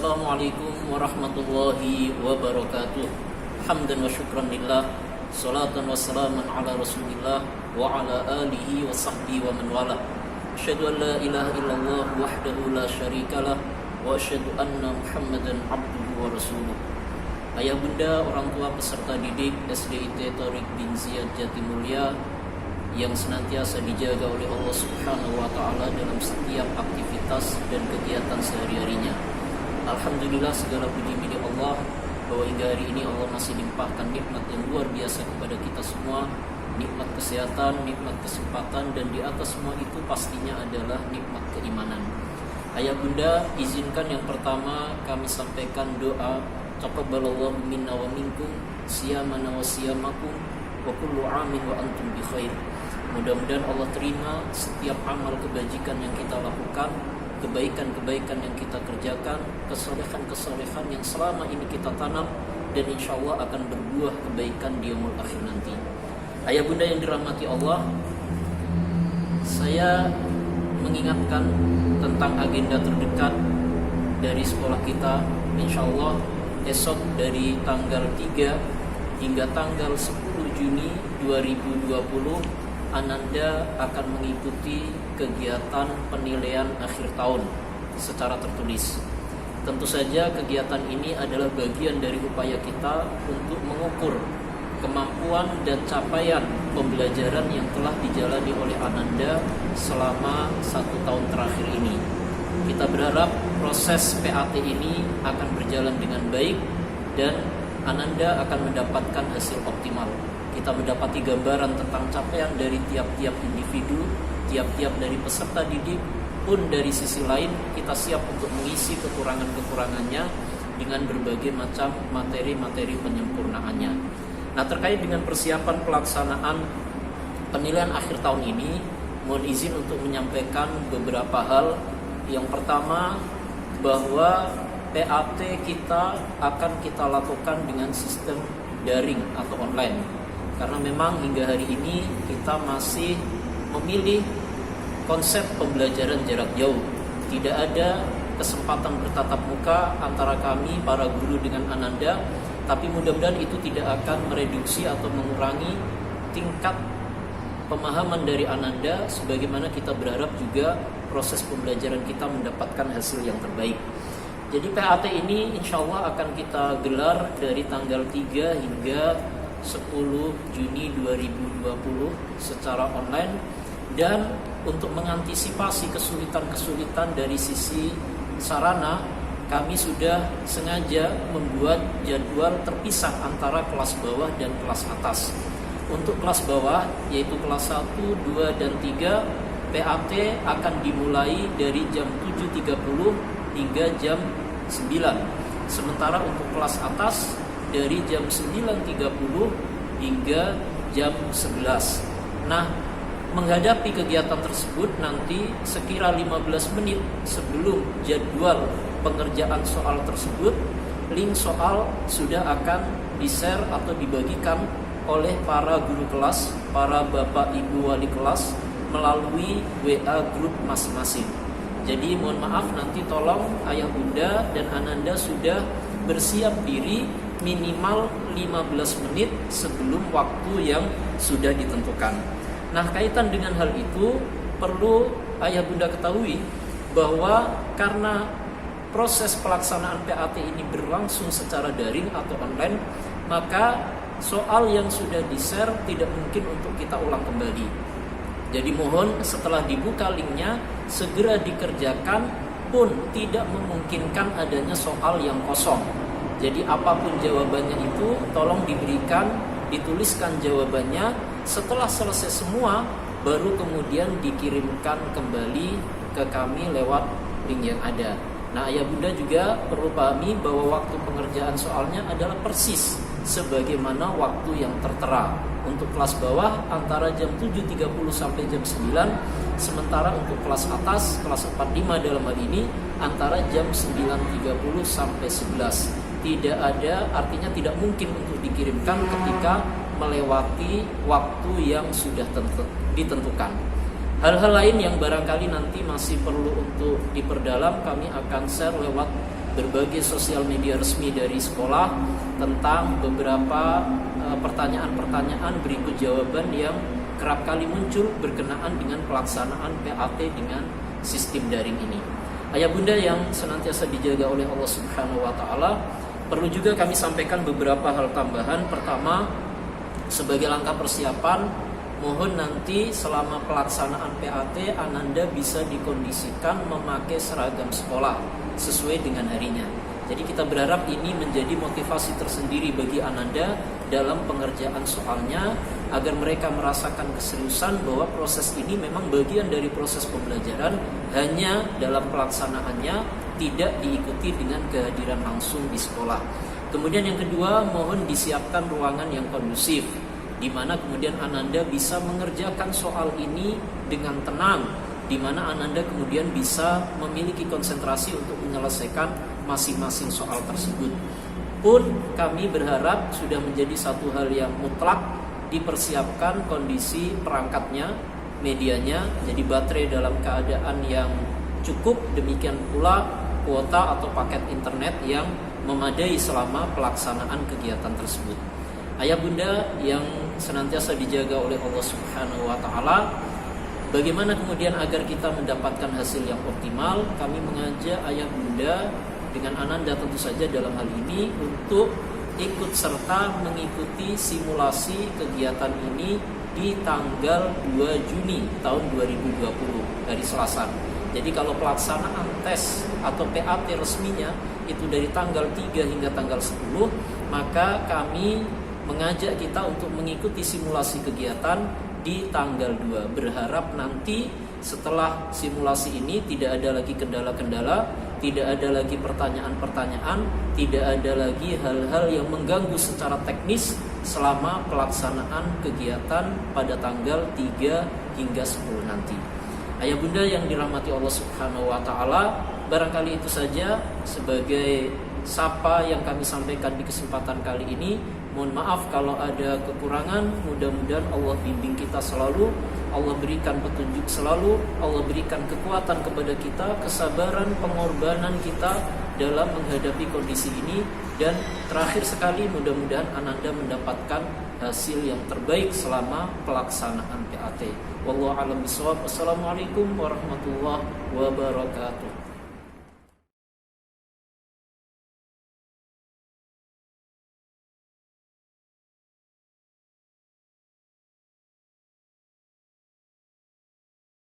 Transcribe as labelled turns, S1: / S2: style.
S1: Assalamualaikum warahmatullahi wabarakatuh. Hamdan wa syukran lillah, salatan wa salaman ala rasulillah wa ala alihi wa sahbihi wa man wala. Asyhadu an la ilaha illallah wahdahu la syarikalah wa asyhadu anna Muhammadan abduhu wa rasuluh. Ayah bunda, orang tua peserta didik SDIT Thoriq bin Ziyad Jatimulya yang senantiasa dijaga oleh Allah Subhanahu wa taala dalam setiap aktivitas dan kegiatan sehari-harinya. Alhamdulillah, segala puji milik Allah bahwa hingga hari ini Allah masih limpahkan nikmat yang luar biasa kepada kita semua, nikmat kesehatan, nikmat kesempatan, dan di atas semua itu pastinya adalah nikmat keimanan. Ayah bunda, izinkan yang pertama kami sampaikan doa taqabbalallahu minna wa minkum siyamana wa siyamakum wa kullu amin wa antum bi khair. Mudah-mudahan Allah terima setiap amal kebajikan yang kita lakukan, kebaikan-kebaikan yang kita kerjakan, kesolehan-kesolehan yang selama ini kita tanam, dan insya Allah akan berbuah kebaikan di yaumul akhir nanti. Ayah bunda yang dirahmati Allah, saya mengingatkan tentang agenda terdekat dari sekolah kita. Insya Allah esok dari tanggal 3 hingga tanggal 10 Juni 2020 Ananda akan mengikuti kegiatan penilaian akhir tahun secara tertulis. Tentu saja kegiatan ini adalah bagian dari upaya kita untuk mengukur kemampuan dan capaian pembelajaran yang telah dijalani oleh Ananda selama 1 tahun terakhir ini. Kita berharap proses PAT ini akan berjalan dengan baik dan Ananda akan mendapatkan hasil optimal. Kita mendapati gambaran tentang capaian dari tiap-tiap individu, tiap-tiap dari peserta didik, pun dari sisi lain kita siap untuk mengisi kekurangan-kekurangannya dengan berbagai macam materi-materi penyempurnaannya. Nah, terkait dengan persiapan pelaksanaan penilaian akhir tahun ini, mohon izin untuk menyampaikan beberapa hal. Yang pertama, bahwa PAT kita akan kita lakukan dengan sistem daring atau online. Karena memang hingga hari ini kita masih memilih konsep pembelajaran jarak jauh. Tidak ada kesempatan bertatap muka antara kami para guru dengan Ananda, tapi mudah-mudahan itu tidak akan mereduksi atau mengurangi tingkat pemahaman dari Ananda, sebagaimana kita berharap juga proses pembelajaran kita mendapatkan hasil yang terbaik. Jadi PAT ini insya Allah akan kita gelar dari tanggal 3 hingga 10 Juni 2020 secara online, dan untuk mengantisipasi kesulitan-kesulitan dari sisi sarana, kami sudah sengaja membuat jadwal terpisah antara kelas bawah dan kelas atas. Untuk kelas bawah yaitu kelas 1, 2, dan 3, PAT akan dimulai dari jam 7.30 hingga jam 9. Sementara untuk kelas atas dari jam 9.30 hingga jam 11. Nah, menghadapi kegiatan tersebut nanti sekira 15 menit sebelum jadwal pengerjaan soal tersebut, link soal sudah akan di-share atau dibagikan oleh para guru kelas, para bapak ibu wali kelas melalui WA grup masing-masing. Jadi mohon maaf, nanti tolong ayah bunda dan Ananda sudah bersiap diri minimal 15 menit sebelum waktu yang sudah ditentukan. Nah, kaitan dengan hal itu perlu ayah bunda ketahui bahwa karena proses pelaksanaan PAT ini berlangsung secara daring atau online, maka soal yang sudah di-share tidak mungkin untuk kita ulang kembali. Jadi mohon setelah dibuka linknya segera dikerjakan, pun tidak memungkinkan adanya soal yang kosong. Jadi apapun jawabannya itu tolong diberikan, dituliskan jawabannya. Setelah selesai semua baru kemudian dikirimkan kembali ke kami lewat link yang ada. Nah, ayah bunda juga perlu pahami bahwa waktu pengerjaan soalnya adalah persis sebagaimana waktu yang tertera. Untuk kelas bawah antara jam 7.30 sampai jam 9, sementara untuk kelas atas, kelas 45 dalam hal ini, antara jam 9.30 sampai 11. Tidak ada, artinya tidak mungkin untuk dikirimkan ketika melewati waktu yang sudah ditentukan. Hal-hal lain yang barangkali nanti masih perlu untuk diperdalam, kami akan share lewat berbagai sosial media resmi dari sekolah tentang beberapa pertanyaan-pertanyaan berikut jawaban yang kerap kali muncul berkenaan dengan pelaksanaan PAT dengan sistem daring ini. Ayah bunda yang senantiasa dijaga oleh Allah Subhanahu wa taala, perlu juga kami sampaikan beberapa hal tambahan. Pertama, sebagai langkah persiapan, mohon nanti selama pelaksanaan PAT Ananda bisa dikondisikan memakai seragam sekolah sesuai dengan harinya. Jadi kita berharap ini menjadi motivasi tersendiri bagi Ananda dalam pengerjaan soalnya, agar mereka merasakan keseriusan bahwa proses ini memang bagian dari proses pembelajaran, hanya dalam pelaksanaannya tidak diikuti dengan kehadiran langsung di sekolah. Kemudian yang kedua, mohon disiapkan ruangan yang kondusif, di mana kemudian Ananda bisa mengerjakan soal ini dengan tenang, di mana Ananda kemudian bisa memiliki konsentrasi untuk menyelesaikan masing-masing soal tersebut. Pun kami berharap sudah menjadi satu hal yang mutlak dipersiapkan kondisi perangkatnya, medianya, jadi baterai dalam keadaan yang cukup, demikian pula kuota atau paket internet yang memadai selama pelaksanaan kegiatan tersebut. Ayah bunda yang senantiasa dijaga oleh Allah Subhanahu wa taala, bagaimana kemudian agar kita mendapatkan hasil yang optimal? Kami mengajak ayah bunda dengan Ananda tentu saja dalam hal ini untuk ikut serta mengikuti simulasi kegiatan ini di tanggal 2 Juni tahun 2020 dari Selasa. Jadi kalau pelaksanaan tes atau PAT resminya itu dari tanggal 3 hingga tanggal 10, maka kami mengajak kita untuk mengikuti simulasi kegiatan di tanggal 2. Berharap nanti setelah simulasi ini tidak ada lagi kendala-kendala, tidak ada lagi pertanyaan-pertanyaan, tidak ada lagi hal-hal yang mengganggu secara teknis selama pelaksanaan kegiatan pada tanggal 3 hingga 10 nanti. Ayah bunda yang dirahmati Allah Subhanahu wa taala, barangkali itu saja sebagai sapa yang kami sampaikan di kesempatan kali ini. Mohon maaf kalau ada kekurangan, mudah-mudahan Allah bimbing kita selalu, Allah berikan petunjuk selalu, Allah berikan kekuatan kepada kita, kesabaran, pengorbanan kita dalam menghadapi kondisi ini, dan terakhir sekali mudah-mudahan Ananda mendapatkan hasil yang terbaik selama pelaksanaan PAT. Wallahu a'lam bishawab. Wassalamualaikum warahmatullahi wabarakatuh.